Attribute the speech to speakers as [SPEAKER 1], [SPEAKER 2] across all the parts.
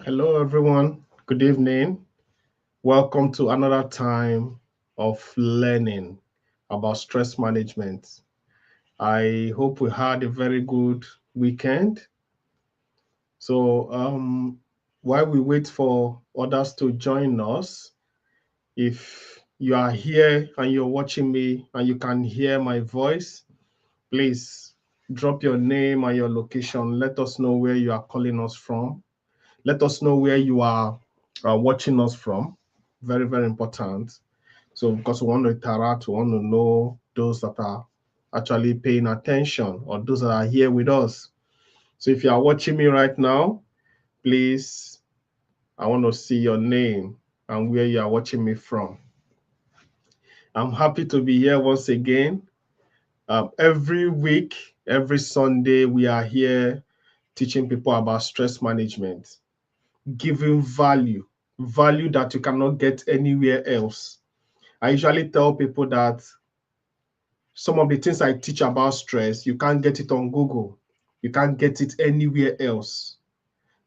[SPEAKER 1] Hello, everyone. Good evening. Welcome to another time of learning about stress management. I hope we had a very good weekend. So, while we wait for others to join us, if you are here and you're watching me and you can hear my voice, please drop your name and your location. Let us know where you are calling us from. Let us know where you are watching us from. Very, very important. So, because we want to interact, we want to know those that are actually paying attention or those that are here with us. So, if you are watching me right now, please, I want to see your name and where you are watching me from. I'm happy to be here once again. Every week, every Sunday, we are here teaching people about stress management, giving value that you cannot get anywhere else. I usually tell people that some of the things I teach about stress, you can't get it on Google. You can't get it anywhere else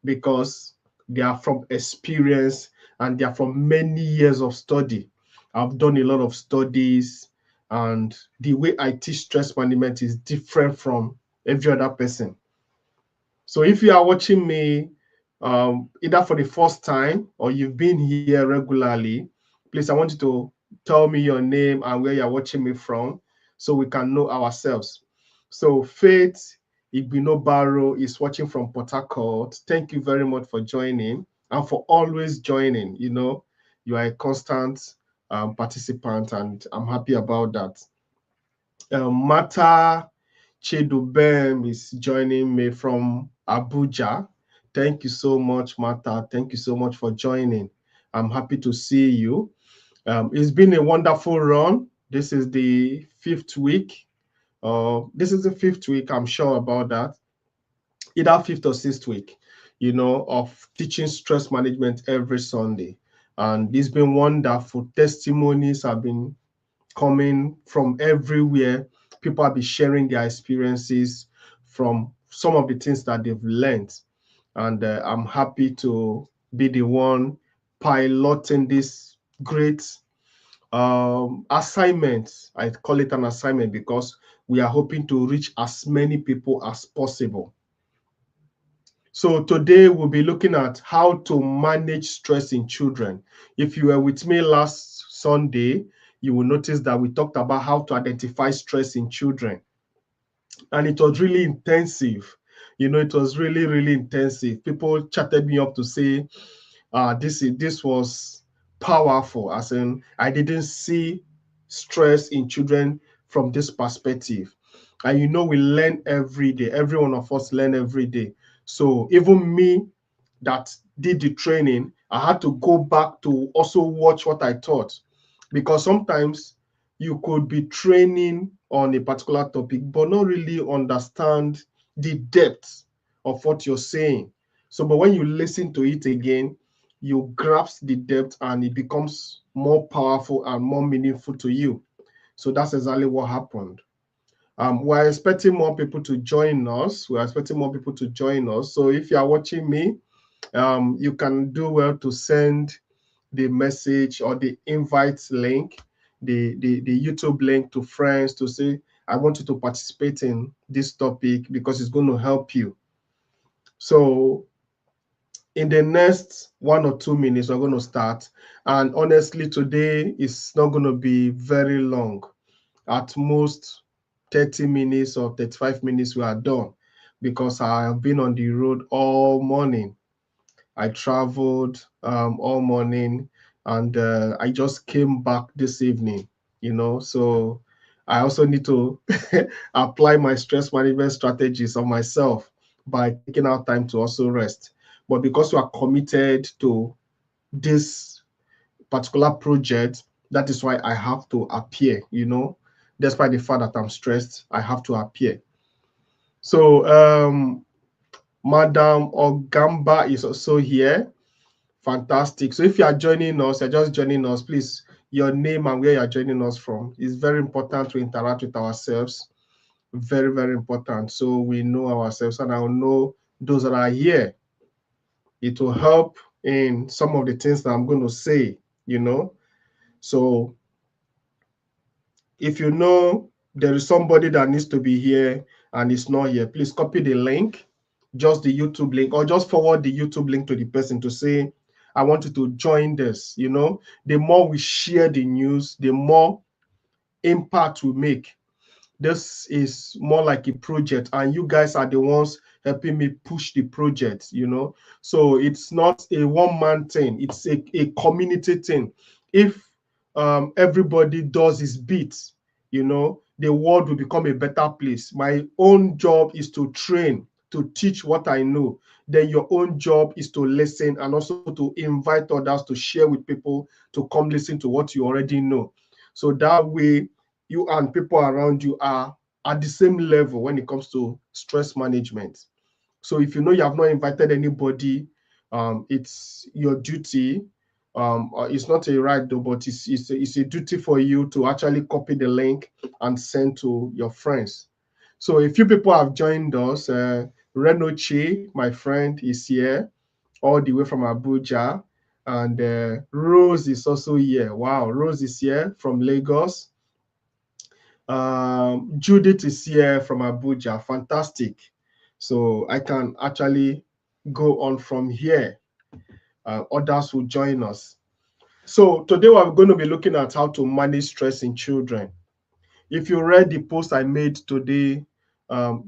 [SPEAKER 1] because they are from experience and they are from many years of study. I've done a lot of studies, and the way I teach stress management is different from every other person. So if you are watching me either for the first time or you've been here regularly, please, I want you to tell me your name and where you're watching me from so we can know ourselves. So Faith Igbinobaro is watching from Port Harcourt. Thank you very much for joining and for always joining. You are a constant participant, and I'm happy about that. Mata Chidubem is joining me from Abuja. Thank you so much, Mata. Thank you so much for joining. I'm happy to see you. It's been a wonderful run. This is the fifth week. I'm sure about that. Either fifth or sixth week, of teaching stress management every Sunday. And it's been wonderful. Testimonies have been coming from everywhere. People have been sharing their experiences from some of the things that they've learned. And I'm happy to be the one piloting this great assignment. I call it an assignment because we are hoping to reach as many people as possible. So today we'll be looking at how to manage stress in children. If you were with me last Sunday, you will notice that we talked about how to identify stress in children. And it was really intensive. It was really, really intensive. People chatted me up to say, this was powerful, as in I didn't see stress in children from this perspective. And we learn every day. Every one of us learn every day. So even me that did the training, I had to go back to also watch what I taught, because sometimes you could be training on a particular topic but not really understand the depth of what you're saying. So, but when you listen to it again, you grasp the depth and it becomes more powerful and more meaningful to you. So that's exactly what happened. We're expecting more people to join us. We're expecting more people to join us. So if you are watching me, you can do well to send the message or the invite link, the YouTube link to friends to say, I want you to participate in this topic because it's going to help you. So in the next 1 or 2 minutes, we're going to start. And honestly, today is not going to be very long. At most 30 minutes or 35 minutes, we are done, because I have been on the road all morning. I traveled all morning, and I just came back this evening, so I also need to apply my stress management strategies on myself by taking out time to also rest. But because we are committed to this particular project, that is why I have to appear, despite the fact that I'm stressed, I have to appear. So, Madam Ogamba is also here. Fantastic. So if you are joining us, you're just joining us, please, your name and where you're joining us from. It's very important to interact with ourselves. Very, very important. So we know ourselves and I'll know those that are here. It will help in some of the things that I'm going to say, you know. So if you know there is somebody that needs to be here and is not here, please copy the link, just the YouTube link, or just forward the YouTube link to the person to say, I want you to join this. You know, the more we share the news, the more impact we make. This is more like a project, and you guys are the ones helping me push the project, you know. So it's not a one-man thing, it's a community thing. If everybody does his bit, you know, the world will become a better place. My own job is to train, to teach what I know. Then your own job is to listen and also to invite others to share with people to come listen to what you already know. So that way you and people around you are at the same level when it comes to stress management. So if you know you have not invited anybody, it's your duty. It's not a right though, but it's a duty for you to actually copy the link and send to your friends. So a few people have joined us. Renoche, my friend, is here all the way from Abuja. And Rose is also here. Wow, Rose is here from Lagos. Judith is here from Abuja. Fantastic. So I can actually go on from here. Others will join us. So today we're going to be looking at how to manage stress in children. If you read the post I made today,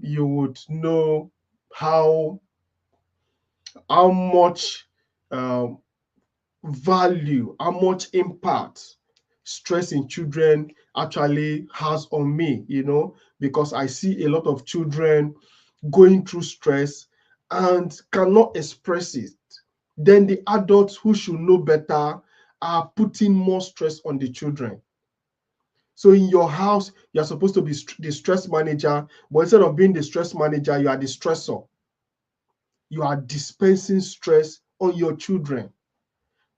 [SPEAKER 1] you would know how much um, value, how much impact stress in children actually has on me, you know, because I see a lot of children going through stress and cannot express it. Then the adults who should know better are putting more stress on the children. So in your house, you're supposed to be the stress manager, but instead of being the stress manager, you are the stressor. You are dispensing stress on your children.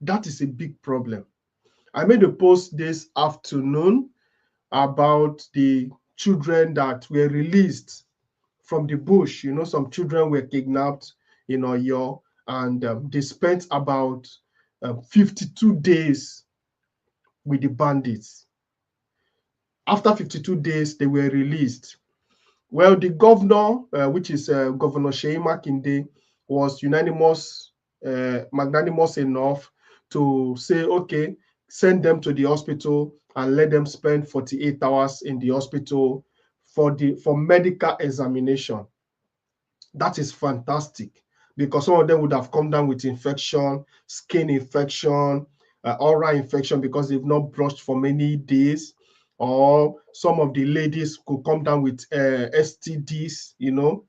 [SPEAKER 1] That is a big problem. I made a post this afternoon about the children that were released from the bush. You know, some children were kidnapped in Oyo, and they spent about 52 days with the bandits. After 52 days, they were released. Well, the governor, which is Governor Sheyi Makinde, was magnanimous enough to say, okay, send them to the hospital and let them spend 48 hours in the hospital for medical examination. That is fantastic, because some of them would have come down with infection, skin infection, oral infection because they've not brushed for many days, or some of the ladies could come down with STDs, you know,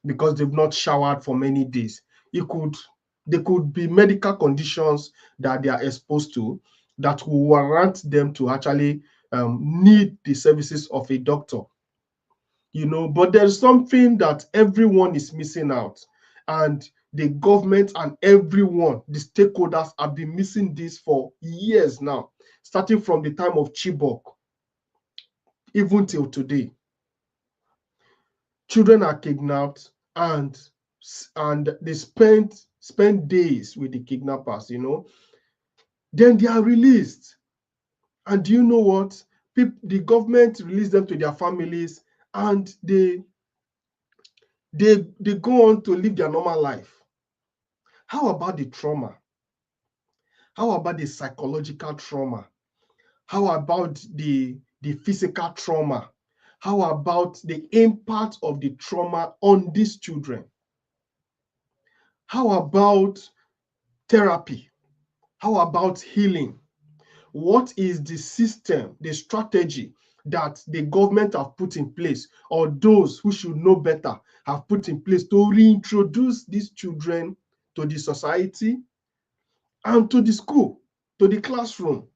[SPEAKER 1] because they've not showered for many days. There could be medical conditions that they are exposed to that will warrant them to actually need the services of a doctor, you know. But there's something that everyone is missing out, and the government and everyone, the stakeholders, have been missing this for years now, starting from the time of Chibok even till today. Children are kidnapped, and they spend days with the kidnappers, you know. Then they are released, and do you know what? The government release them to their families, and they go on to live their normal life. How about the trauma? How about the psychological trauma? How about the physical trauma? How about the impact of the trauma on these children? How about therapy? How about healing? What is the system, the strategy that the government have put in place, or those who should know better have put in place to reintroduce these children to the society and to the school, to the classroom?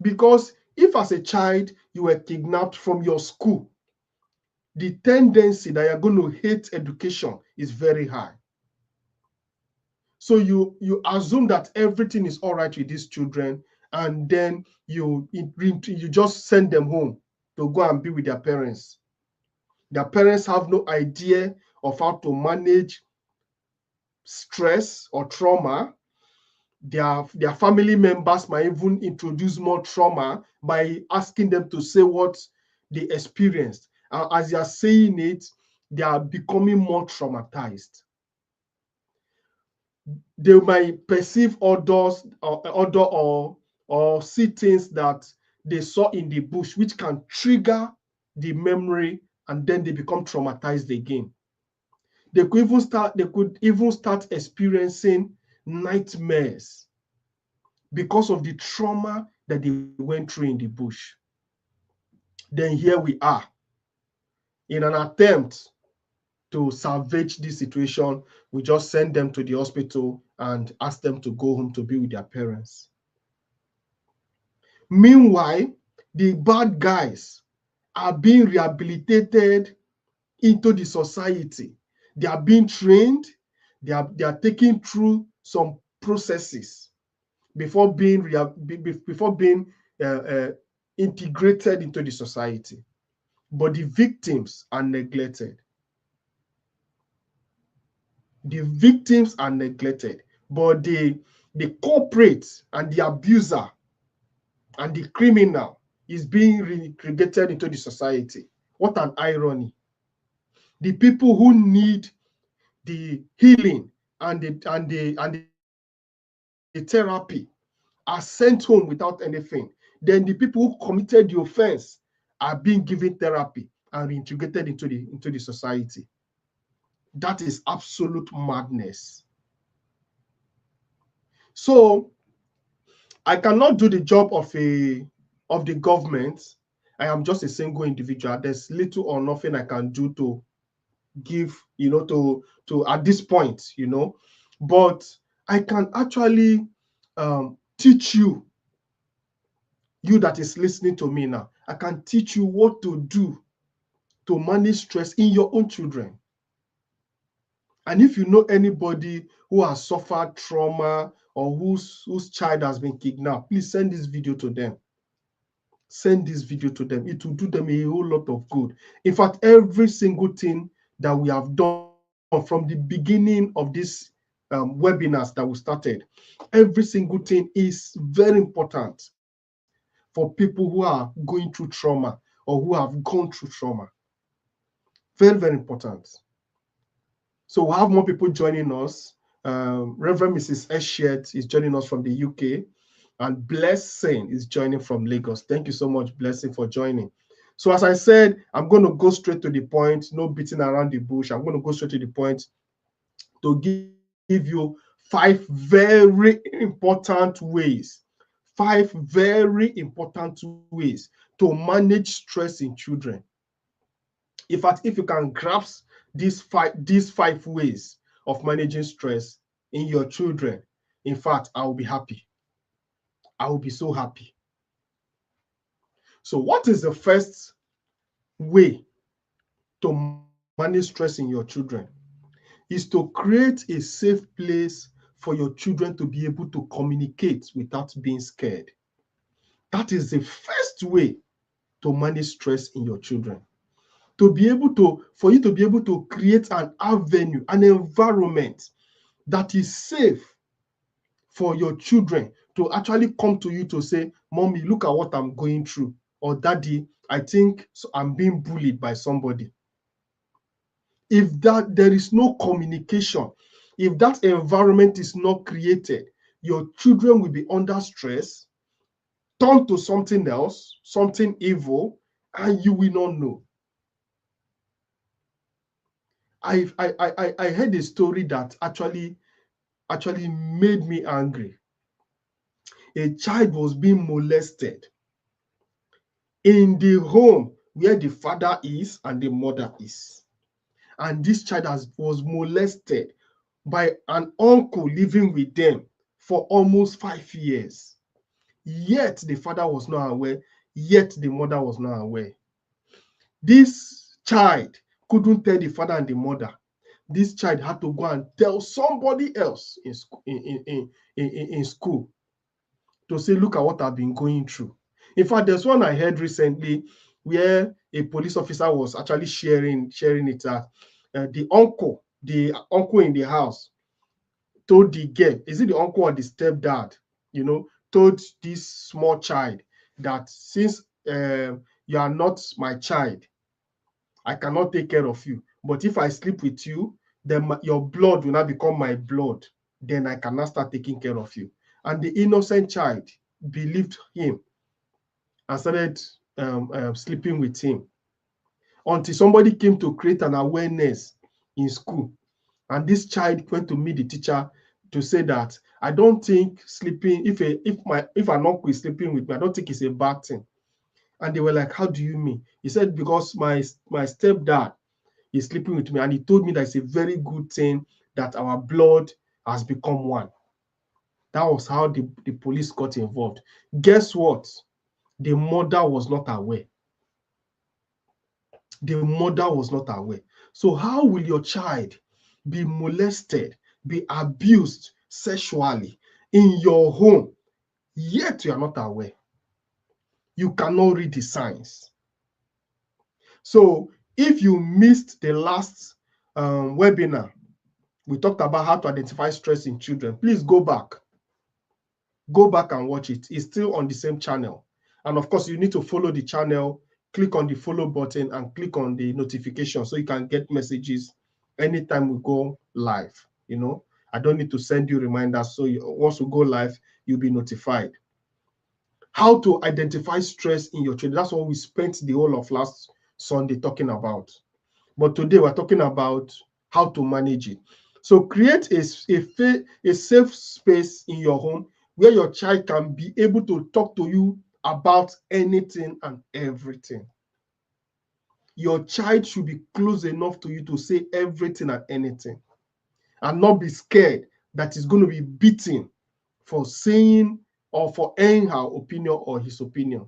[SPEAKER 1] Because if as a child you were kidnapped from your school, the tendency that you're going to hate education is very high. So you assume that everything is all right with these children, and then you just send them home to go and be with their parents. Their parents have no idea of how to manage stress or trauma, their family members might even introduce more trauma by asking them to say what they experienced. As they are saying it, they are becoming more traumatized. They might perceive odors or see things that they saw in the bush, which can trigger the memory, and then they become traumatized again. They could even start experiencing nightmares because of the trauma that they went through in the bush. Then here we are in an attempt to salvage this situation. We just send them to the hospital and ask them to go home to be with their parents. Meanwhile, the bad guys are being rehabilitated into the society. They are being trained. They are taking through some processes before being integrated into the society. But the victims are neglected. The victims are neglected, but the culprit and the abuser and the criminal is being relegated into the society. What an irony. The people who need the healing and the therapy are sent home without anything. Then the people who committed the offense are being given therapy and reintegrated into the society. That is absolute madness. So I cannot do the job of the government. I am just a single individual. There's little or nothing I can do to give, to at this point, but I can actually teach you that is listening to me now. I can teach you what to do to manage stress in your own children. And if you know anybody who has suffered trauma or whose child has been kidnapped, please send this video to them. Send this video to them. It will do them a whole lot of good. In fact, every single thing that we have done from the beginning of this webinars that we started, every single thing is very important for people who are going through trauma or who have gone through trauma. Very, very important. So we'll have more people joining us. Reverend Mrs. Eshiet is joining us from the UK, and Blessing is joining from Lagos. Thank you so much, Blessing, for joining. So as I said, I'm going to go straight to the point, no beating around the bush. I'm going to go straight to the point to give you 5 very important ways, 5 very important ways to manage stress in children. In fact, if you can grasp these five ways of managing stress in your children, in fact, I will be happy. I will be so happy. So what is the first way to manage stress in your children? Is to create a safe place for your children to be able to communicate without being scared. That is the first way to manage stress in your children. For you to be able to create an avenue, an environment that is safe for your children to actually come to you to say, Mommy, look at what I'm going through, or Daddy, I think I'm being bullied by somebody. If there is no communication, if that environment is not created, your children will be under stress, turn to something else, something evil, and you will not know. I heard a story that actually made me angry. A child was being molested in the home where the father is and the mother is. And this child was molested by an uncle living with them for almost 5 years. Yet the father was not aware, yet the mother was not aware. This child couldn't tell the father and the mother. This child had to go and tell somebody else in school to say, look at what I've been going through. In fact, there's one I heard recently where a police officer was actually sharing it. The uncle in the house told the girl, is it the uncle or the stepdad, told this small child that since you are not my child, I cannot take care of you. But if I sleep with you, then your blood will not become my blood. Then I cannot start taking care of you. And the innocent child believed him and started sleeping with him until somebody came to create an awareness in school. And this child went to meet the teacher to say that I don't think sleeping, if an uncle is sleeping with me, I don't think it's a bad thing. And they were like, how do you mean? He said, because my stepdad is sleeping with me, and he told me that it's a very good thing that our blood has become one. That was how the police got involved. Guess what? The mother was not aware. The mother was not aware. So how will your child be molested, be abused sexually in your home, yet you are not aware? You cannot read the signs. So if you missed the last webinar, we talked about how to identify stress in children. Please go back. Go back and watch it. It's still on the same channel. And of course, you need to follow the channel, click on the follow button and click on the notification so you can get messages anytime we go live. I don't need to send you reminders. So once we go live, you'll be notified. How to identify stress in your children. That's what we spent the whole of last Sunday talking about. But today we're talking about how to manage it. So create a safe space in your home where your child can be able to talk to you about anything and everything. Your child should be close enough to you to say everything and anything, and not be scared that he's going to be beaten for saying or for airing her opinion or his opinion.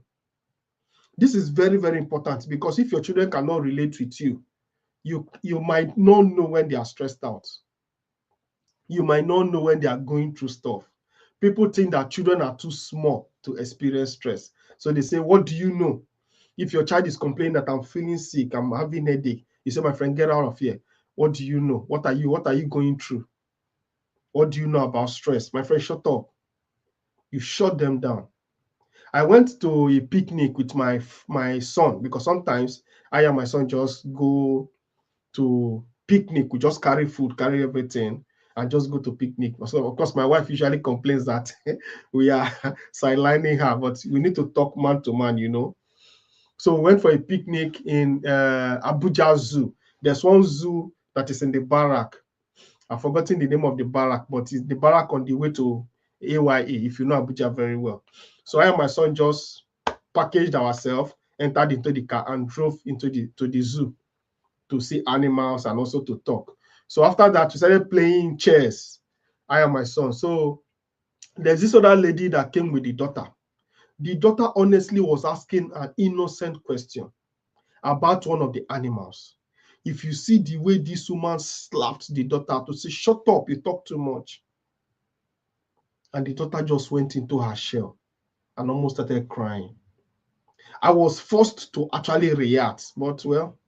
[SPEAKER 1] This is very, very important, because if your children cannot relate with you, you might not know when they are stressed out. You might not know when they are going through stuff. People think that children are too small to experience stress. So they say, what do you know? If your child is complaining that I'm feeling sick, I'm having a headache, you say, my friend, get out of here. What do you know? What are you going through? What do you know about stress? My friend, shut up. You shut them down. I went to a picnic with my son, because sometimes I and my son just go to picnic. We just carry food, carry everything, and just go to picnic. So of course my wife usually complains that we are sidelining her, but we need to talk man to man. So we went for a picnic in Abuja Zoo. There's one zoo that is in the barrack. I've forgotten the name of the barrack, but it's the barrack on the way to AYA, if you know Abuja very well. So I and my son just packaged ourselves, entered into the car, and drove into the zoo to see animals and also to talk. So after that, we started playing chess, I and my son. So there's this other lady that came with the daughter. The daughter honestly was asking an innocent question about one of the animals. If you see the way this woman slapped the daughter to say, shut up, you talk too much. And the daughter just went into her shell and almost started crying. I was forced to actually react, but well,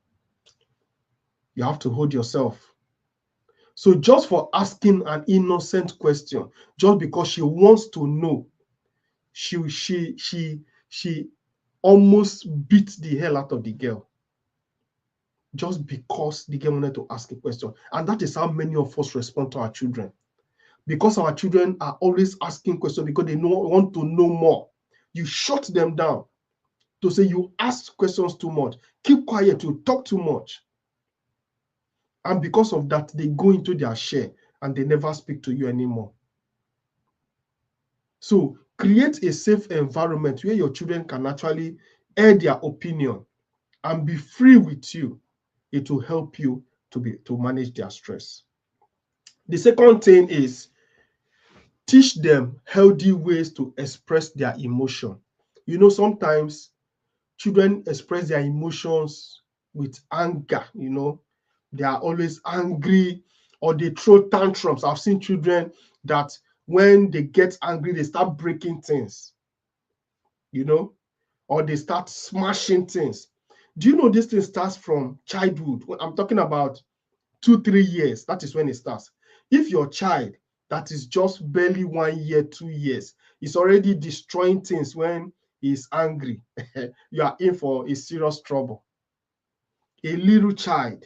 [SPEAKER 1] you have to hold yourself. So just for asking an innocent question, just because she wants to know, she almost beat the hell out of the girl. Just because the girl wanted to ask a question. And that is how many of us respond to our children. Because our children are always asking questions because they want to know more. You shut them down to say you ask questions too much. Keep quiet, you talk too much. And because of that, they go into their share and they never speak to you anymore. So create a safe environment where your children can actually air their opinion and be free with you. It will help you to manage their stress. The second thing is teach them healthy ways to express their emotion. Sometimes children express their emotions with anger. They are always angry, or they throw tantrums. I've seen children that when they get angry, they start breaking things, or they start smashing things. Do you know this thing starts from childhood? I'm talking about 2-3 years. That is when it starts. If your child that is just barely 1 year, 2 years, is already destroying things when he's angry, you are in for a serious trouble. A little child,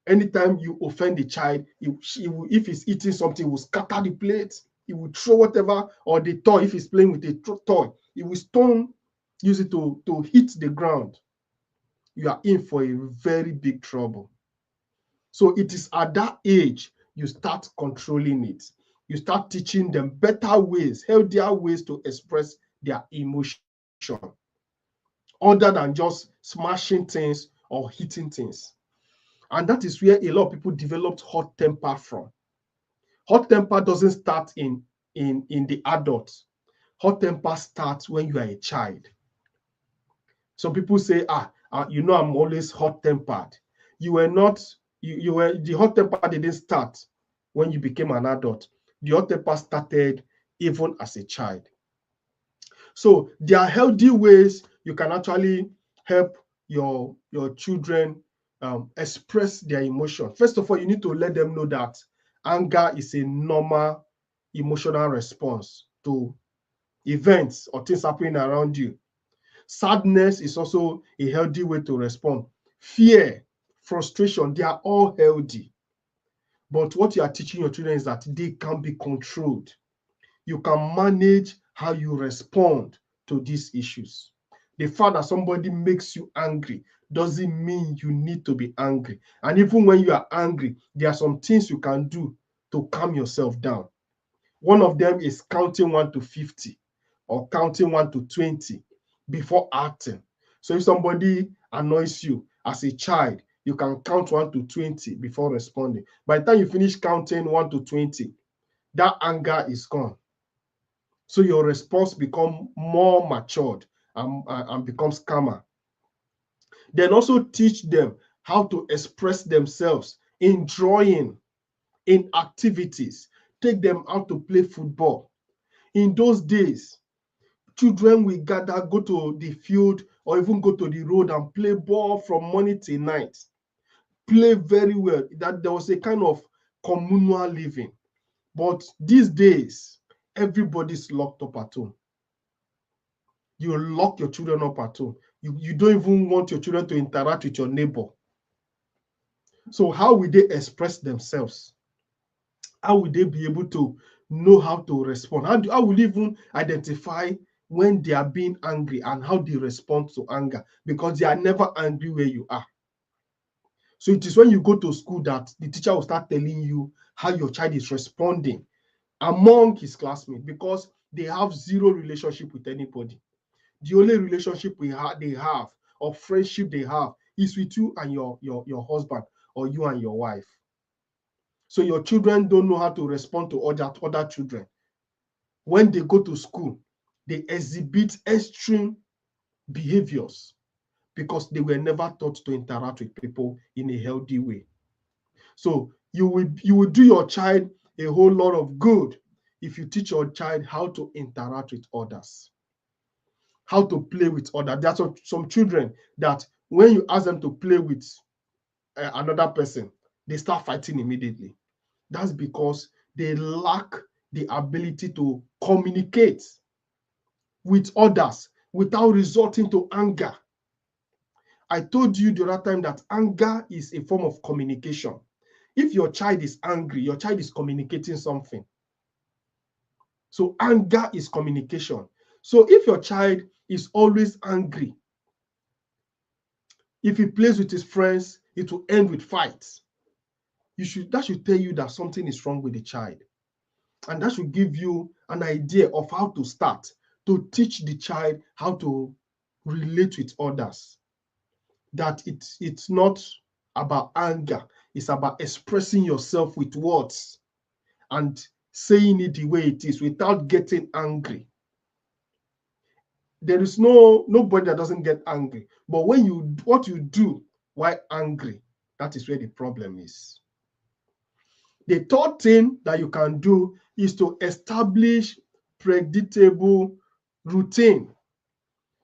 [SPEAKER 1] anytime you offend the child, if he's eating something, he will scatter the plate, he will throw whatever, or the toy, if he's playing with a toy, he will use it to hit the ground. You are in for a very big trouble. So it is at that age you start controlling it. You start teaching them better ways, healthier ways to express their emotion, other than just smashing things or hitting things. And that is where a lot of people developed hot temper from. Hot temper doesn't start in the adult. Hot temper starts when you are a child. Some people say, I'm always hot tempered. You were not, you were, the hot temper didn't start when you became an adult. The hot temper started even as a child. So there are healthy ways you can actually help your children express their emotion. First of all, you need to let them know that anger is a normal emotional response to events or things happening around you. Sadness is also a healthy way to respond. Fear, frustration, they are all healthy. But what you are teaching your children is that they can be controlled. You can manage how you respond to these issues. The fact that somebody makes you angry doesn't mean you need to be angry. And even when you are angry, there are some things you can do to calm yourself down. One of them is counting 1 to 50 or counting 1 to 20 before acting. So if somebody annoys you as a child, you can count 1 to 20 before responding. By the time you finish counting 1 to 20, that anger is gone. So your response becomes more matured and becomes calmer. Then also teach them how to express themselves in drawing, in activities. Take them out to play football. In those days, children will gather, go to the field or even go to the road and play ball from morning till night. Play very well. That there was a kind of communal living. But these days, everybody's locked up at home. You lock your children up at home. You don't even want your children to interact with your neighbor. So how will they express themselves? How will they be able to know how to respond? How will they even identify when they are being angry and how they respond to anger? Because they are never angry where you are. So it is when you go to school that the teacher will start telling you how your child is responding among his classmates, because they have zero relationship with anybody. The only relationship they have, or friendship they have, is with you and your husband, or you and your wife. So your children don't know how to respond to other children. When they go to school, they exhibit extreme behaviors because they were never taught to interact with people in a healthy way. So you will do your child a whole lot of good if you teach your child how to interact with others, how to play with others. There are some children that when you ask them to play with another person, they start fighting immediately. That's because they lack the ability to communicate with others without resorting to anger. I told you the other time that anger is a form of communication. If your child is angry, your child is communicating something. So anger is communication. So if your child is always angry, if he plays with his friends, it will end with fights. That should tell you that something is wrong with the child. And that should give you an idea of how to start to teach the child how to relate with others. That it's not about anger, it's about expressing yourself with words and saying it the way it is without getting angry. There is nobody that doesn't get angry. But what you do while angry, that is where the problem is. The third thing that you can do is to establish predictable routine.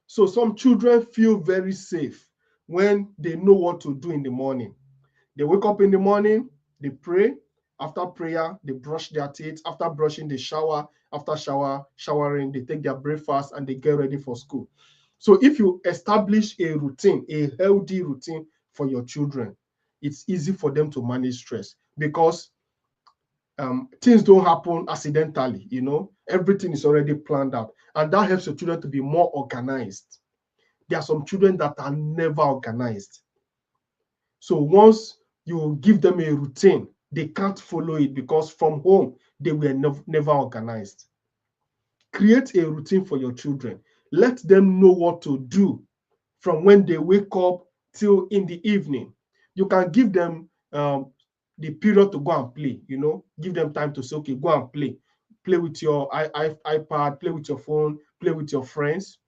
[SPEAKER 1] So some children feel very safe when they know what to do in the morning. They wake up in the morning, they pray, After prayer, they brush their teeth. After brushing, they shower. After showering, they take their breakfast and they get ready for school. So if you establish a routine, a healthy routine for your children, it's easy for them to manage stress because things don't happen accidentally, everything is already planned out. And that helps your children to be more organized. There are some children that are never organized. So once you give them a routine, they can't follow it because from home, they were never organized. Create a routine for your children. Let them know what to do from when they wake up till in the evening. You can give them the period to go and play, give them time to say, okay, go and play. Play with your iPad, play with your phone, play with your friends.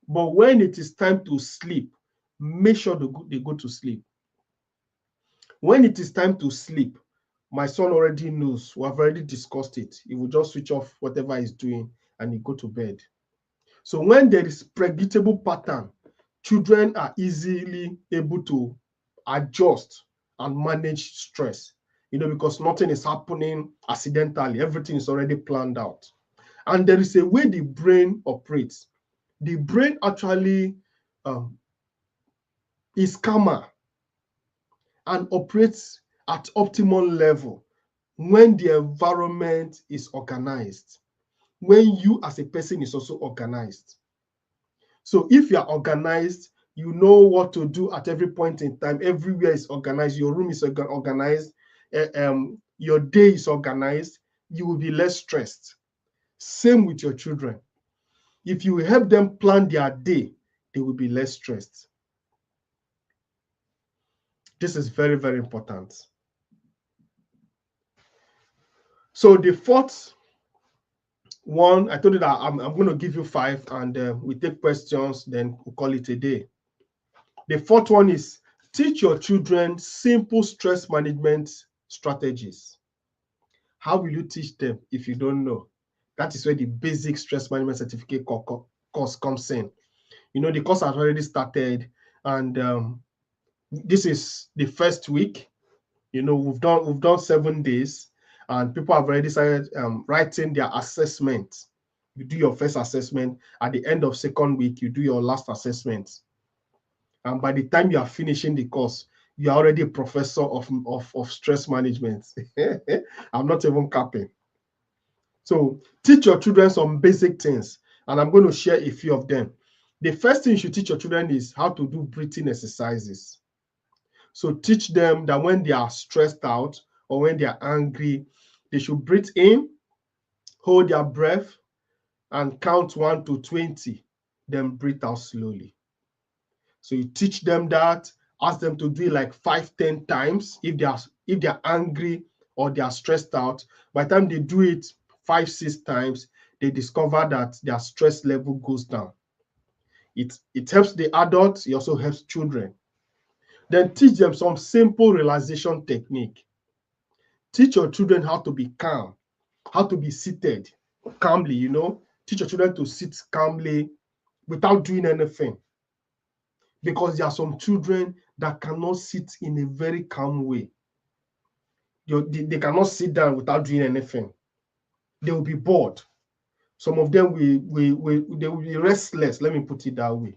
[SPEAKER 1] But when it is time to sleep, make sure they go to sleep. When it is time to sleep, my son already knows. We have already discussed it. He will just switch off whatever he's doing and he go to bed. So when there is predictable pattern, children are easily able to adjust and manage stress, because nothing is happening accidentally. Everything is already planned out. And there is a way the brain operates. The brain actually is calmer and operates at optimal level when the environment is organized, when you as a person is also organized. So if you are organized, you know what to do at every point in time. Everywhere is organized. Your room is organized. Your day is organized. You will be less stressed. Same with your children. If you help them plan their day, they will be less stressed. This is very, very important. So the fourth one, I told you that I'm going to give you 5 and we take questions, then we'll call it a day. The fourth one is teach your children simple stress management strategies. How will you teach them if you don't know? That is where the basic stress management certificate course comes in. The course has already started, and this is the first week. We've done 7 days, and people have already started writing their assessment. You do your first assessment. At the end of second week, you do your last assessment. And by the time you are finishing the course, you are already a professor of stress management. I'm not even capping. So teach your children some basic things, and I'm going to share a few of them. The first thing you should teach your children is how to do breathing exercises. So teach them that when they are stressed out or when they are angry, they should breathe in, hold their breath, and count 1 to 20, then breathe out slowly. So you teach them that, ask them to do it like 5-10 times. If they are angry or they are stressed out, by the time they do it 5-6 times, they discover that their stress level goes down. It helps the adults, it also helps children. Then teach them some simple relaxation technique. Teach your children how to be calm, how to be seated calmly, Teach your children to sit calmly without doing anything. Because there are some children that cannot sit in a very calm way. They cannot sit down without doing anything. They will be bored. Some of them they will be restless. Let me put it that way.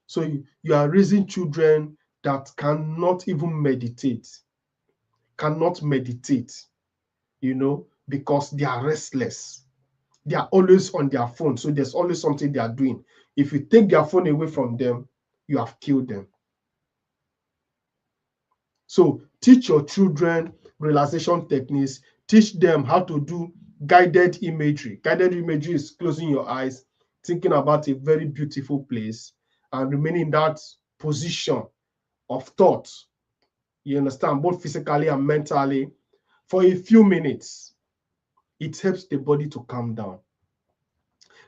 [SPEAKER 1] So you are raising children that cannot even meditate, because they are restless. They are always on their phone. So there's always something they are doing. If you take their phone away from them, you have killed them. So teach your children relaxation techniques. Teach them how to do guided imagery. Guided imagery is closing your eyes, thinking about a very beautiful place, and remaining in that position of thought. You understand, both physically and mentally, for a few minutes. It helps the body to calm down.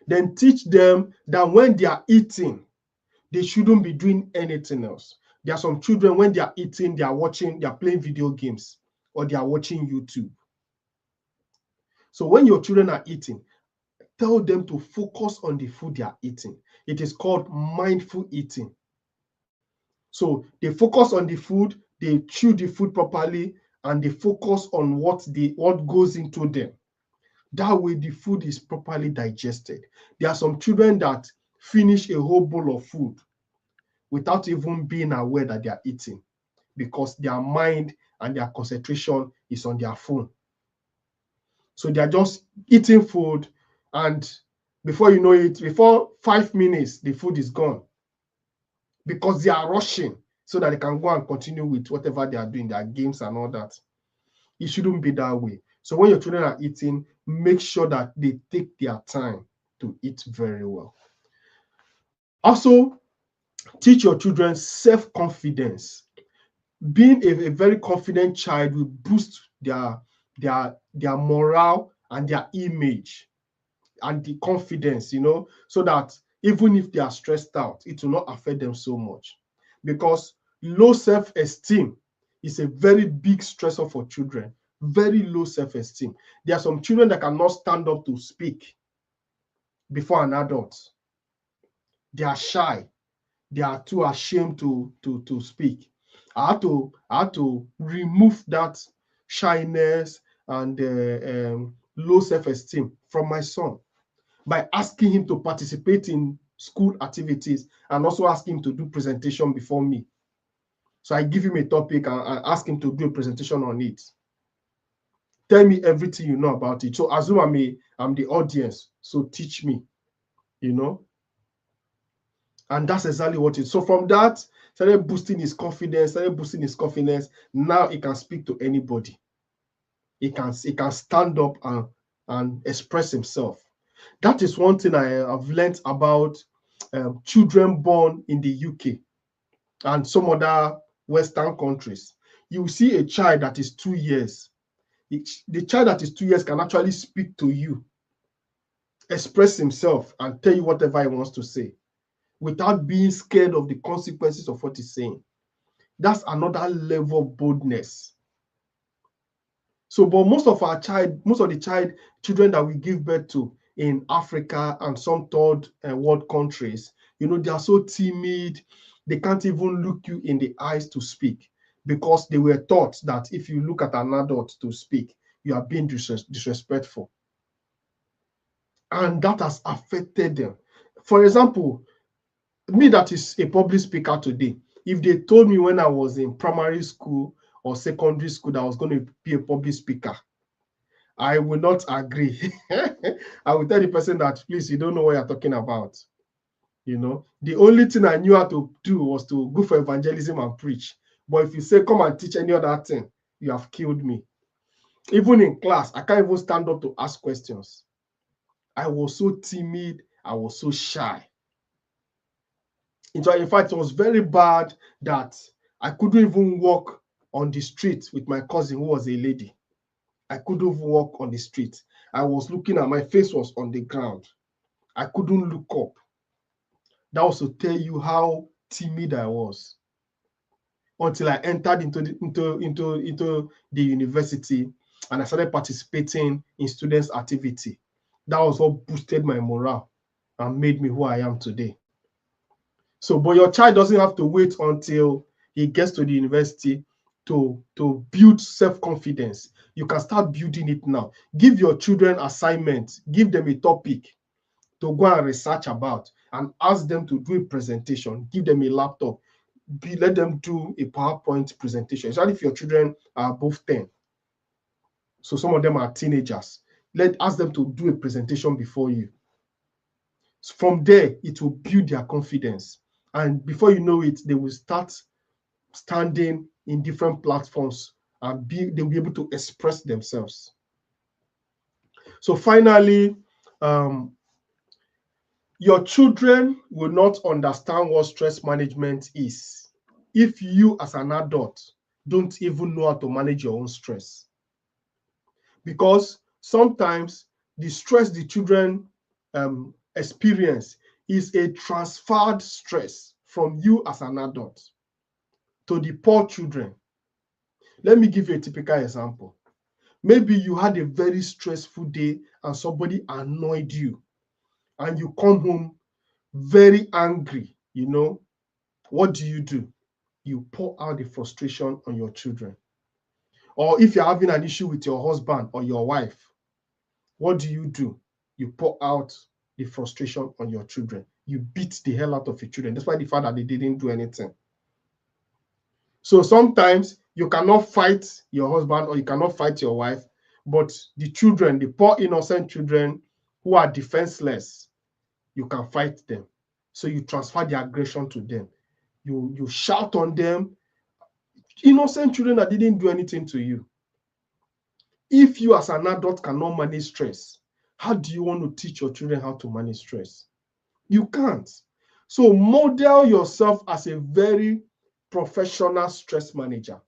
[SPEAKER 1] Then teach them that when they are eating, they shouldn't be doing anything else. There are some children, when they are eating, they are playing video games, or they are watching YouTube. So when your children are eating, tell them to focus on the food they are eating. It is called mindful eating. So they focus on the food, they chew the food properly, and they focus on what goes into them. That way the food is properly digested. There are some children that finish a whole bowl of food without even being aware that they are eating, because their mind and their concentration is on their phone. So they are just eating food, and before you know it, before 5 minutes, the food is gone, because they are rushing so that they can go and continue with whatever they are doing, their games and all that. It shouldn't be that way. So when your children are eating, make sure that they take their time to eat very well. Also, teach your children self-confidence. Being a very confident child will boost their morale and their image and the confidence, so that even if they are stressed out, it will not affect them so much. Because low self-esteem is a very big stressor for children. Very low self-esteem. There are some children that cannot stand up to speak before an adult. They are shy. They are too ashamed to speak. I had to remove that shyness and low self-esteem from my son by asking him to participate in school activities and also asking him to do presentation before me. So I give him a topic and ask him to do a presentation on it. Tell me everything you know about it. So assume I'm the audience, so teach me, And that's exactly what it is. So from that, started boosting his confidence, Now he can speak to anybody. He can stand up and express himself. That is one thing I have learned about children born in the UK and some other Western countries. You see a child that is 2 years. The child that is 2 years can actually speak to you, express himself, and tell you whatever he wants to say without being scared of the consequences of what he's saying. That's another level of boldness. So, but most of the children that we give birth to in Africa and some third world countries, they are so timid, they can't even look you in the eyes to speak, because they were taught that if you look at an adult to speak, you are being disrespectful. And that has affected them. For example, me that is a public speaker today, if they told me when I was in primary school or secondary school that I was going to be a public speaker, I will not agree. I will tell the person that, please, you don't know what you're talking about. The only thing I knew how to do was to go for evangelism and preach. But if you say, come and teach any other thing, you have killed me. Even in class, I can't even stand up to ask questions. I was so timid. I was so shy. In fact, it was very bad that I couldn't even walk on the street with my cousin who was a lady. I couldn't even walk on the street. I was looking at, my face was on the ground. I couldn't look up. That was to tell you how timid I was. Until I entered into the university and I started participating in students' activity. That was what boosted my morale and made me who I am today. So, but your child doesn't have to wait until he gets to the university to build self-confidence. You can start building it now. Give your children assignments. Give them a topic to go and research about and ask them to do a presentation. Give them a laptop. Let them do a PowerPoint presentation. Especially if your children are above 10. So some of them are teenagers. Ask them to do a presentation before you. So from there, it will build their confidence. And before you know it, they will start standing in different platforms and they'll be able to express themselves. So finally, your children will not understand what stress management is if you as an adult don't even know how to manage your own stress. Because sometimes the stress the children experience is a transferred stress from you as an adult to the poor children. Let me give you a typical example. Maybe you had a very stressful day and somebody annoyed you and you come home very angry. What do? You pour out the frustration on your children. Or if you're having an issue with your husband or your wife, what do? You pour out the frustration on your children. You beat the hell out of your children, despite the fact that they didn't do anything. So sometimes you cannot fight your husband or you cannot fight your wife, but the children, the poor innocent children who are defenseless, you can fight them. So you transfer the aggression to them. You shout on them. Innocent children that didn't do anything to you. If you as an adult cannot manage stress, how do you want to teach your children how to manage stress? You can't. So model yourself as a very professional stress manager.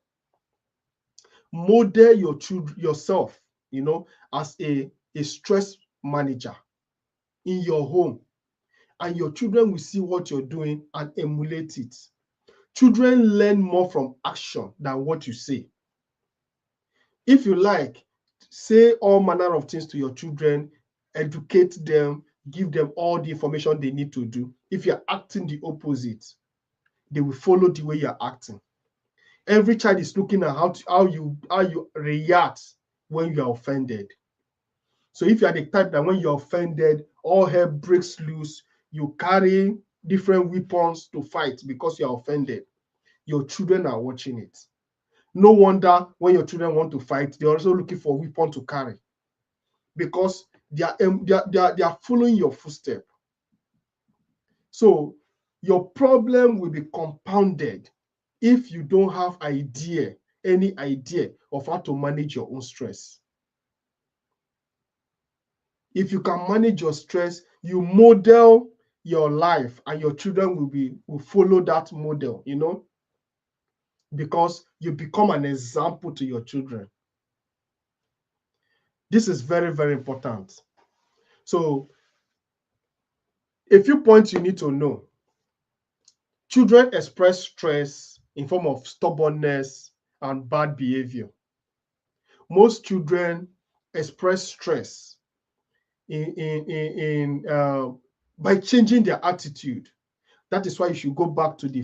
[SPEAKER 1] Model yourself, as a stress manager in your home, and your children will see what you're doing and emulate it. Children learn more from action than what you say. If you like, say all manner of things to your children, educate them, give them all the information they need to do. If you're acting the opposite, they will follow the way you're acting. Every child is looking at how you react when you are offended. So if you are the type that when you're offended, all hell breaks loose, you carry different weapons to fight because you're offended, your children are watching it. No wonder when your children want to fight, they're also looking for a weapon to carry, because they are following your footstep. So your problem will be compounded if you don't have any idea of how to manage your own stress. If you can manage your stress, you model your life, and your children will follow that model, because you become an example to your children. This is very, very important. So a few points you need to know. Children express stress in form of stubbornness and bad behavior. Most children express stress by changing their attitude. That is why you should go back to the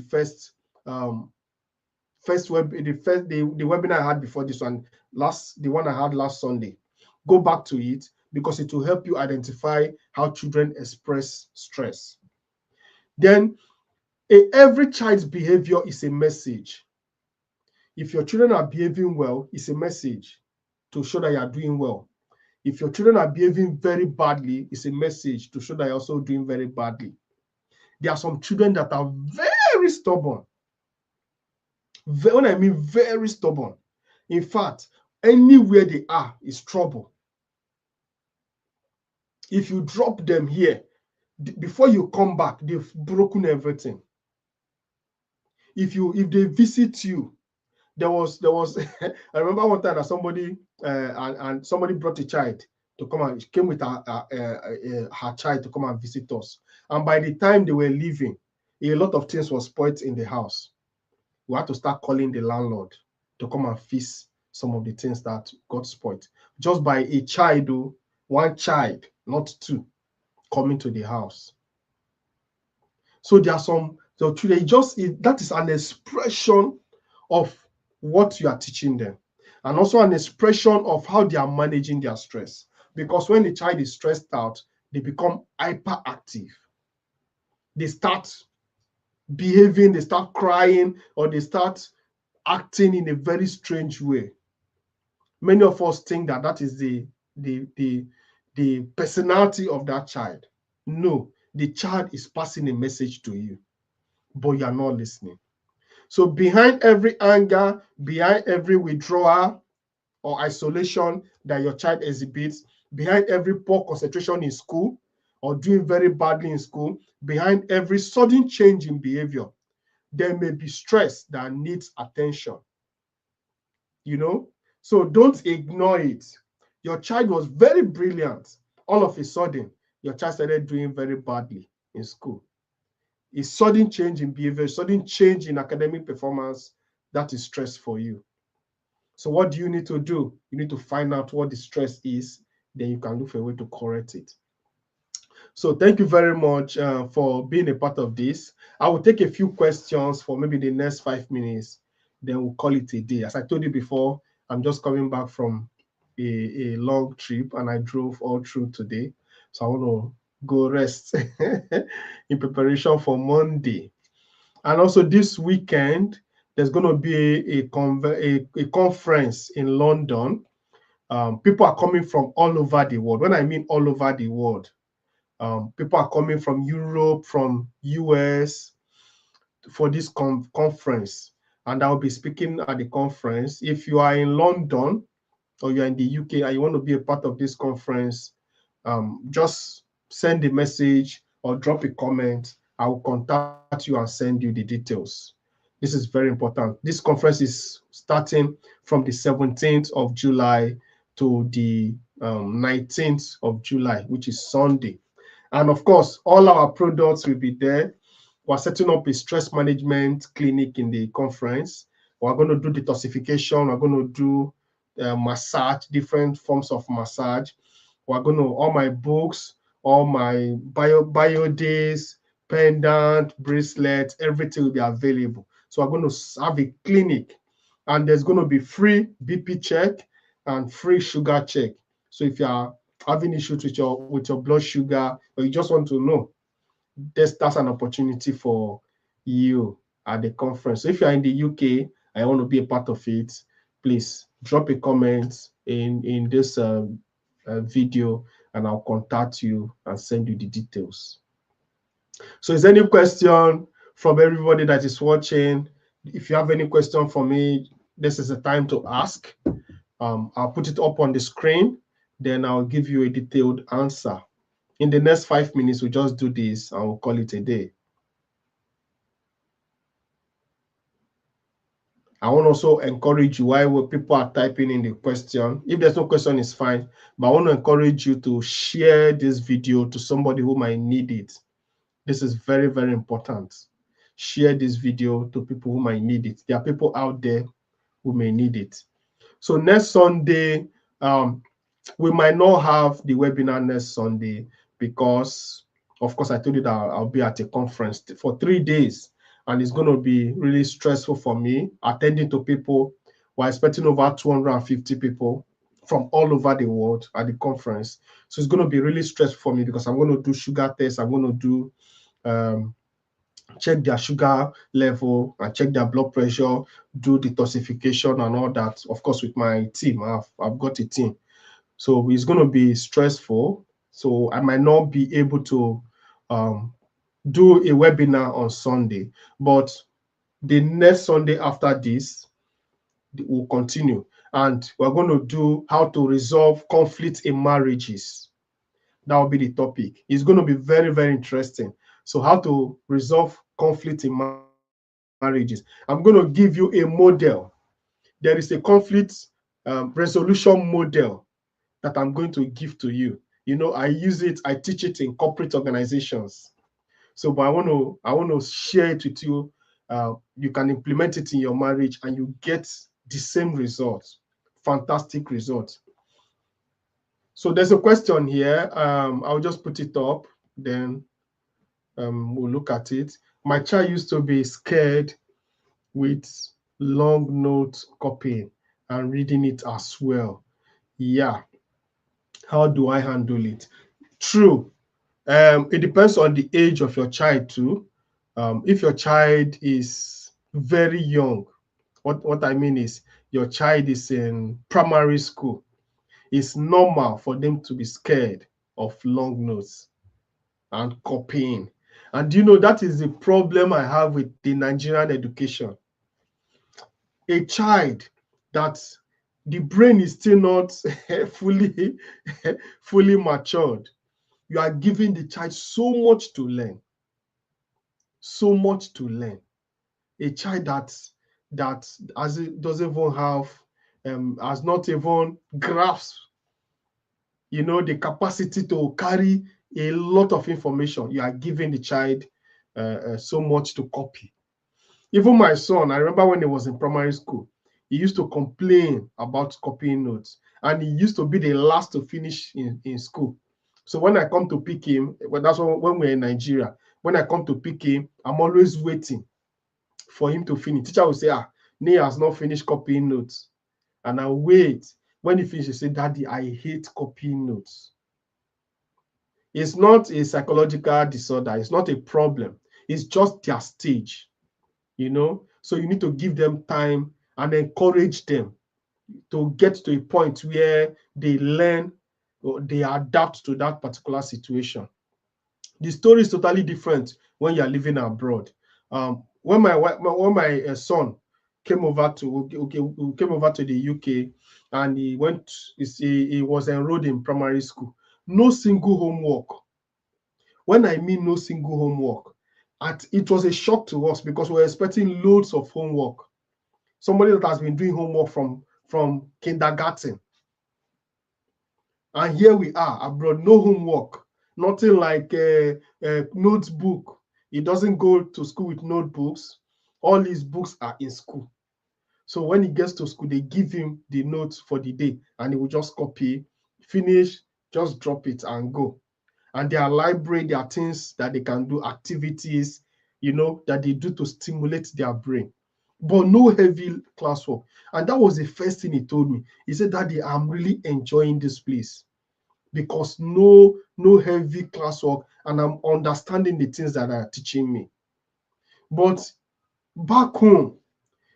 [SPEAKER 1] the webinar I had before this one, the one I had last Sunday. Go back to it, because it will help you identify how children express stress. Then every child's behavior is a message. If your children are behaving well, it's a message to show that you are doing well. If your children are behaving very badly, it's a message to show that you're also doing very badly. There are some children that are very stubborn. When I mean very stubborn, in fact, anywhere they are is trouble. If you drop them here, before you come back, they've broken everything. If they visit you, there was I remember one time that somebody and somebody brought a child to come, and came with her child to come and visit us. And by the time they were leaving, a lot of things were spoiled in the house. We had to start calling the landlord to come and fix some of the things that got spoiled, just by a child, one child, not two, coming to the house. So there are some children, that is an expression of what you are teaching them, and also an expression of how they are managing their stress. Because when the child is stressed out, they become hyperactive. They start behaving, they start crying, or they start acting in a very strange way. Many of us think that is the personality of that child. No, the child is passing a message to you, but you are not listening. So behind every anger, behind every withdrawal or isolation that your child exhibits, behind every poor concentration in school or doing very badly in school, behind every sudden change in behavior, there may be stress that needs attention. So don't ignore it. Your child was very brilliant. All of a sudden, your child started doing very badly in school. A sudden change in behavior, sudden change in academic performance, that is stress for you. So what do you need to do? You need to find out what the stress is, then you can look for a way to correct it. So thank you very much for being a part of this. I will take a few questions for maybe the next 5 minutes, then we'll call it a day. As I told you before, I'm just coming back from a long trip, and I drove all through today. So I want to go rest in preparation for Monday. And also this weekend, there's going to be a conference in London. People are coming from all over the world. When I mean all over the world, people are coming from Europe, from US for this conference. And I'll be speaking at the conference. If you are in London or you're in the UK and you want to be a part of this conference, just send a message or drop a comment. I will contact you and send you the details. This is very important. This conference is starting from the 17th of July to the 19th of July, which is Sunday. And of course, all our products will be there. We're setting up a stress management clinic in the conference. We're going to do detoxification. We're going to do massage, different forms of massage. We're going to, all my books, all my bio days, pendant, bracelet, everything will be available. So we're going to have a clinic, and there's going to be free BP check and free sugar check. So if you are having issues with your blood sugar, or you just want to know, that's an opportunity for you at the conference. So if you're in the UK and want to be a part of it, please drop a comment in this video, and I'll contact you and send you the details. So is there any question from everybody that is watching? If you have any question for me, this is the time to ask. I'll put it up on the screen, then I'll give you a detailed answer. In the next 5 minutes, we just do this and we'll call it a day. I want to also encourage you, while people are typing in the question, if there's no question, it's fine. But I want to encourage you to share this video to somebody who might need it. This is very, very important. Share this video to people who might need it. There are people out there who may need it. So next Sunday, we might not have the webinar next Sunday because, of course, I told you that I'll be at a conference for 3 days, and it's going to be really stressful for me attending to people. We're expecting over 250 people from all over the world at the conference. So it's going to be really stressful for me because I'm going to do sugar tests. I'm going to do check their sugar level and check their blood pressure, do detoxification and all that. Of course, with my team, I've got a team. So it's going to be stressful. So I might not be able to do a webinar on Sunday, but the next Sunday after this, we'll continue. And we're going to do how to resolve conflicts in marriages. That will be the topic. It's going to be very, very interesting. So how to resolve conflict in marriages. I'm going to give you a model. There is a conflict resolution model that I'm going to give to you. You know, I use it, I teach it in corporate organizations. So, but I want to share it with you. You can implement it in your marriage and you get the same results, fantastic results. So there's a question here. I'll just put it up, then we'll look at it. My child used to be scared with long note copying and reading it as well. Yeah. How do I handle it? True. It depends on the age of your child too. If your child is very young, what I mean is your child is in primary school, it's normal for them to be scared of long notes and copying. And you know, that is the problem I have with the Nigerian education. A child that the brain is still not fully matured, you are giving the child so much to learn. So much to learn. A child that as it doesn't even have has not even grasped, you know, the capacity to carry a lot of information. You are giving the child so much to copy. Even my son, I remember when he was in primary school, he used to complain about copying notes, and he used to be the last to finish in school. So when I come to pick him, well, that's when we're in Nigeria, when I come to pick him, I'm always waiting for him to finish. Teacher will say, Nia has not finished copying notes. And I wait. When he finishes, say, Daddy, I hate copying notes. It's not a psychological disorder. It's not a problem. It's just their stage, you know. So you need to give them time and encourage them to get to a point where they learn or they adapt to that particular situation. The story is totally different when you are living abroad. When my son came over to came over to the UK, and he was enrolled in primary school. No single homework. When I mean no single homework, it was a shock to us because we were expecting loads of homework. Somebody that has been doing homework from kindergarten, and here we are abroad, no homework, nothing like a notebook. He doesn't go to school with notebooks. All his books are in school. So when he gets to school, they give him the notes for the day, and he will just copy, finish, just drop it and go. And their library, there are things that they can do, activities, that they do to stimulate their brain, but no heavy classwork. And that was the first thing he told me. He said, Daddy, I'm really enjoying this place because no heavy classwork, and I'm understanding the things that are teaching me. But back home,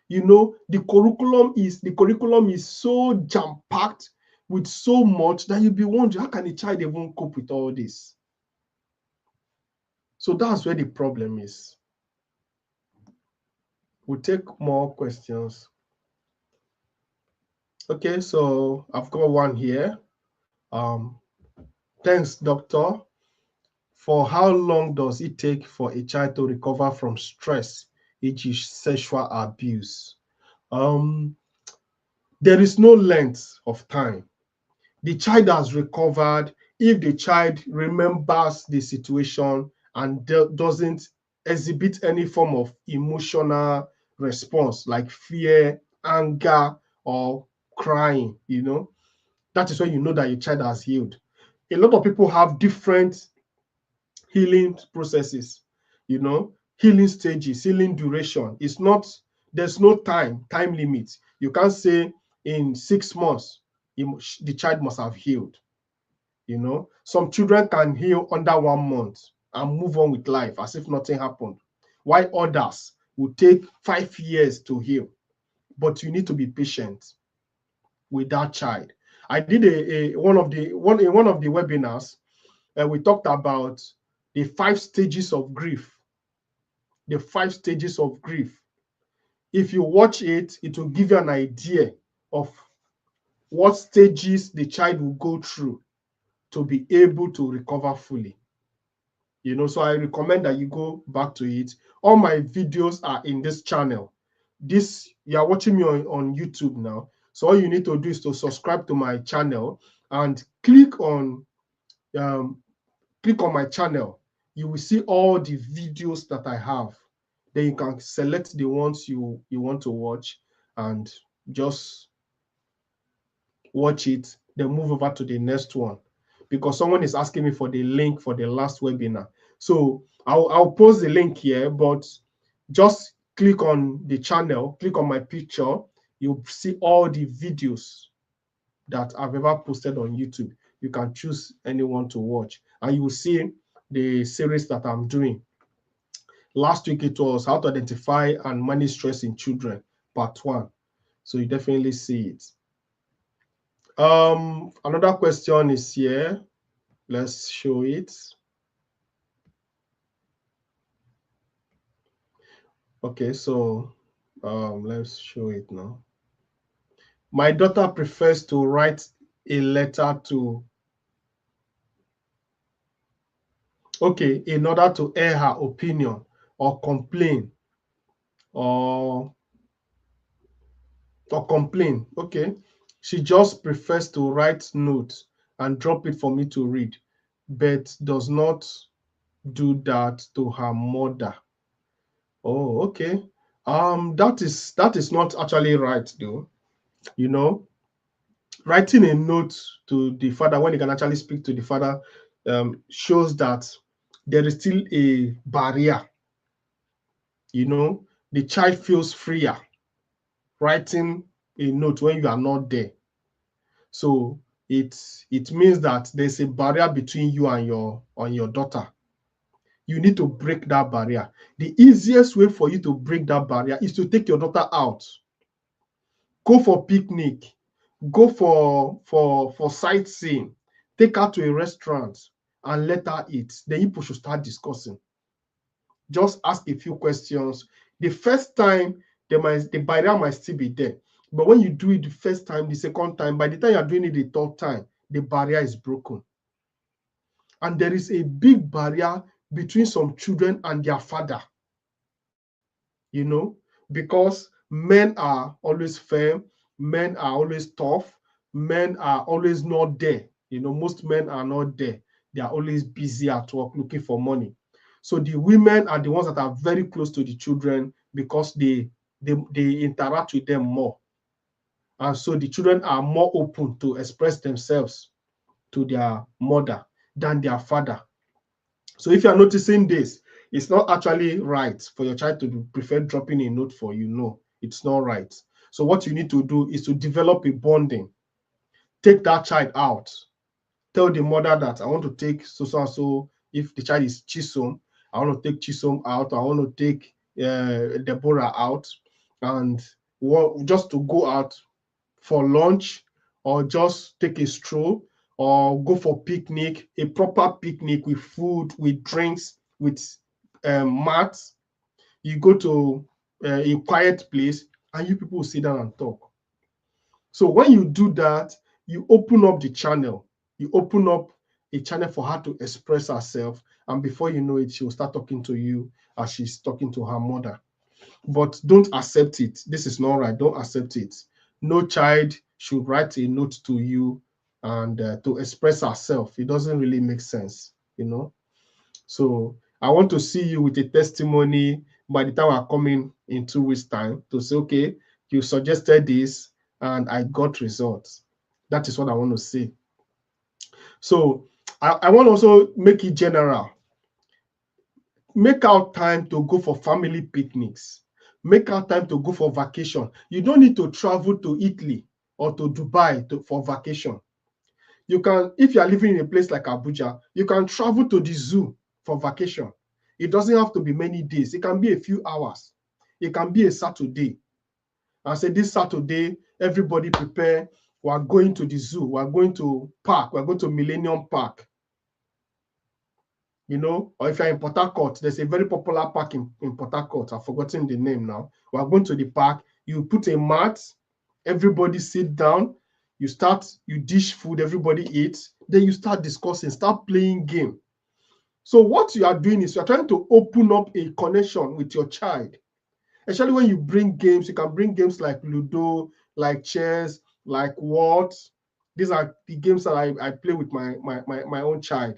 [SPEAKER 1] the curriculum is so jam-packed with so much that you'll be wondering, how can a child even cope with all this? So that's where the problem is. We'll take more questions. Okay, so I've got one here. Thanks, doctor. For how long does it take for a child to recover from stress, e.g., sexual abuse? There is no length of time. The child has recovered if the child remembers the situation and doesn't exhibit any form of emotional response like fear, anger, or crying. That is when you know that your child has healed. A lot of people have different healing processes, healing stages, healing duration. There's no time limit. You can't say in 6 months the child must have healed. Some children can heal under 1 month and move on with life as if nothing happened, while others will take 5 years to heal. But you need to be patient with that child. I did in one of the webinars, we talked about the 5 stages of grief. The 5 stages of grief. If you watch it, it will give you an idea of what stages the child will go through to be able to recover fully. So I recommend that you go back to it. All my videos are in this channel. You are watching me on YouTube now. So all you need to do is to subscribe to my channel and click on my channel. You will see all the videos that I have. Then you can select the ones you want to watch and just watch it, then move over to the next one, because someone is asking me for the link for the last webinar. So I'll post the link here, but just click on the channel, click on my picture. You'll see all the videos that I've ever posted on YouTube. You can choose anyone to watch, and you will see the series that I'm doing. Last week it was how to identify and manage stress in children, part 1. So you definitely see it. Another question is here. Let's show it. Okay, so let's show it now. My daughter prefers to write a letter to, in order to air her opinion or complain or complain. Okay, she just prefers to write notes and drop it for me to read, but does not do that to her mother. Oh, okay. That is not actually right, though. Writing a note to the father when he can actually speak to the father shows that there is still a barrier. The child feels freer writing a note when you are not there. So it means that there's a barrier between you and your daughter. You need to break that barrier. The easiest way for you to break that barrier is to take your daughter out. Go for picnic, go for sightseeing, take her to a restaurant and let her eat. Then you should start discussing. Just ask a few questions. The first time, the barrier might still be there. But when you do it the first time, the second time, by the time you're doing it the third time, the barrier is broken. And there is a big barrier between some children and their father, because men are always firm, men are always tough, men are always not there. Most men are not there. They are always busy at work looking for money. So the women are the ones that are very close to the children because they interact with them more. And so the children are more open to express themselves to their mother than their father. So if you are noticing this, it's not actually right for your child to prefer dropping a note for you. No, it's not right. So what you need to do is to develop a bonding. Take that child out. Tell the mother that I want to take so and so. If the child is Chisom, I want to take Chisom out. I want to take Deborah out, and just to go out for lunch, or just take a stroll, or go for picnic, a proper picnic with food, with drinks, with mats. You go to a quiet place and you people sit down and talk. So when you do that, you open up the channel. You open up a channel for her to express herself, and before you know it, she will start talking to you as she's talking to her mother. But don't accept it. This is not right. Don't accept it. No child should write a note to you and to express herself. It doesn't really make sense. So I want to see you with a testimony by the time I'm coming in 2 weeks' time to say, okay, you suggested this and I got results. That is what I want to say. So I want to also make it general. Make out time to go for family picnics. Make out time to go for vacation. You don't need to travel to Italy or to Dubai for vacation. You can, if you are living in a place like Abuja, you can travel to the zoo for vacation. It doesn't have to be many days. It can be a few hours. It can be a Saturday. I say this Saturday, everybody prepare. We are going to the zoo. We are going to park. We are going to Millennium Park. Or if you're in Port Harcourt, there's a very popular park in Port Harcourt. I've forgotten the name now. We are going to the park. You put a mat, everybody sit down, you dish food, everybody eats, then you start discussing, start playing game. So what you are doing is you're trying to open up a connection with your child. Especially when you bring games, you can bring games like Ludo, like chess, like what. These are the games that I play with my own child.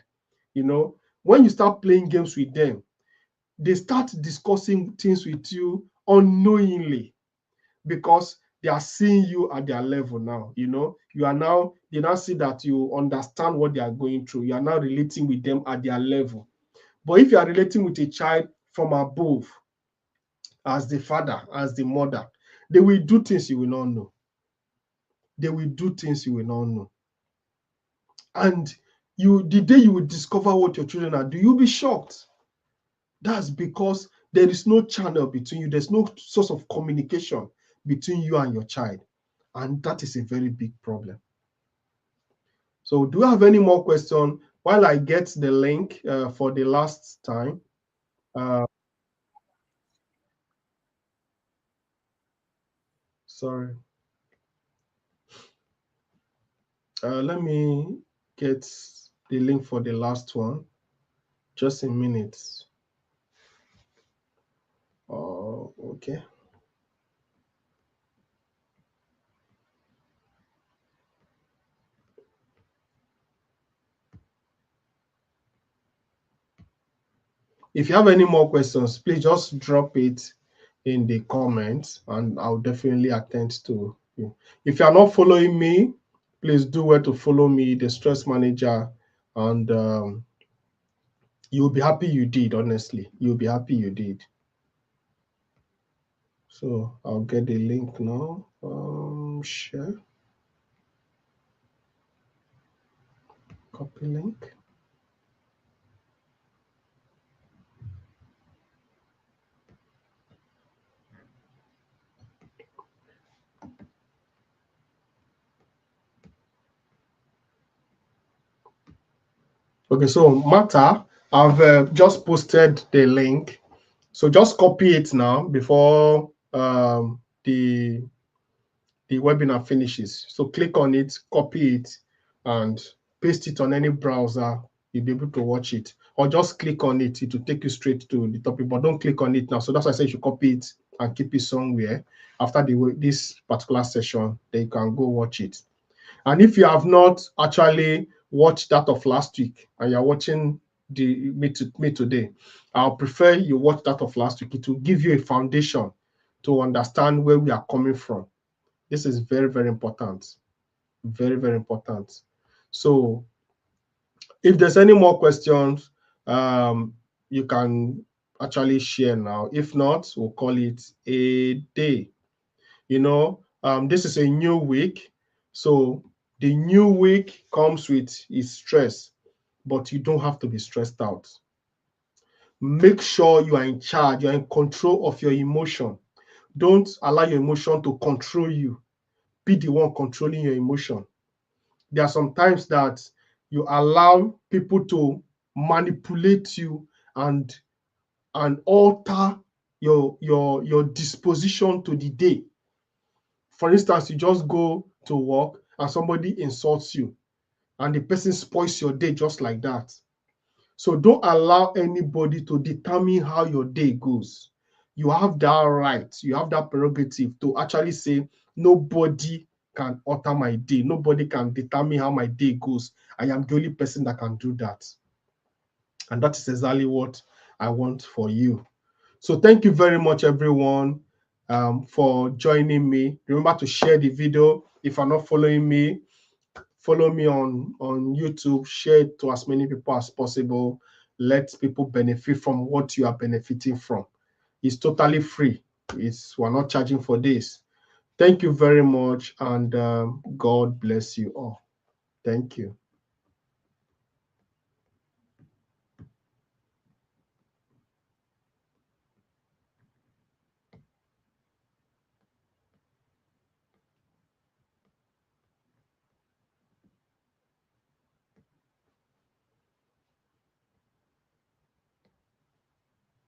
[SPEAKER 1] When you start playing games with them, they start discussing things with you unknowingly because they are seeing you at their level now. They now see that you understand what they are going through. You are now relating with them at their level. But if you are relating with a child from above, as the father, as the mother, they will do things you will not know. They will do things you will not know. And the day you will discover what your children are doing, you'll be shocked. That's because there is no channel between you. There's no source of communication between you and your child. And that is a very big problem. So do you have any more questions while I get the link for the last time? Sorry. Let me get the link for the last one. Just a minute. Oh, okay. If you have any more questions, please just drop it in the comments and I'll definitely attend to you. If you are not following me, please do well to follow me, the Stress Manager, and you'll be happy you did, honestly. You'll be happy you did. So I'll get the link now. Share. Copy link. Okay, so Martha, I've just posted the link. So just copy it now before the webinar finishes. So click on it, copy it, and paste it on any browser. You'll be able to watch it. Or just click on it. It will take you straight to the topic, but don't click on it now. So that's why I say you should copy it and keep it somewhere. After this particular session, then you can go watch it. And if you have not actually watched that of last week and you're watching me today, I'll prefer you watch that of last week. It will give you a foundation to understand where we are coming from. This is very, very important. Very, very important. So if there's any more questions, you can actually share now. If not, we'll call it a day. This is a new week. So the new week comes with its stress, but you don't have to be stressed out. Make sure you are in charge, you're in control of your emotion. Don't allow your emotion to control you. Be the one controlling your emotion. There are some times that you allow people to manipulate you and alter your disposition to the day. For instance, you just go to work and somebody insults you and the person spoils your day just like that. So don't allow anybody to determine how your day goes. You have that right, you have that prerogative to actually say, nobody can alter my day. Nobody can determine how my day goes. I am the only person that can do that. And that is exactly what I want for you. So thank you very much, everyone, for joining me. Remember to share the video. If you're not following me, follow me on YouTube. Share it to as many people as possible. Let people benefit from what you are benefiting from. It's totally free. We're not charging for this. Thank you very much, and God bless you all. Thank you.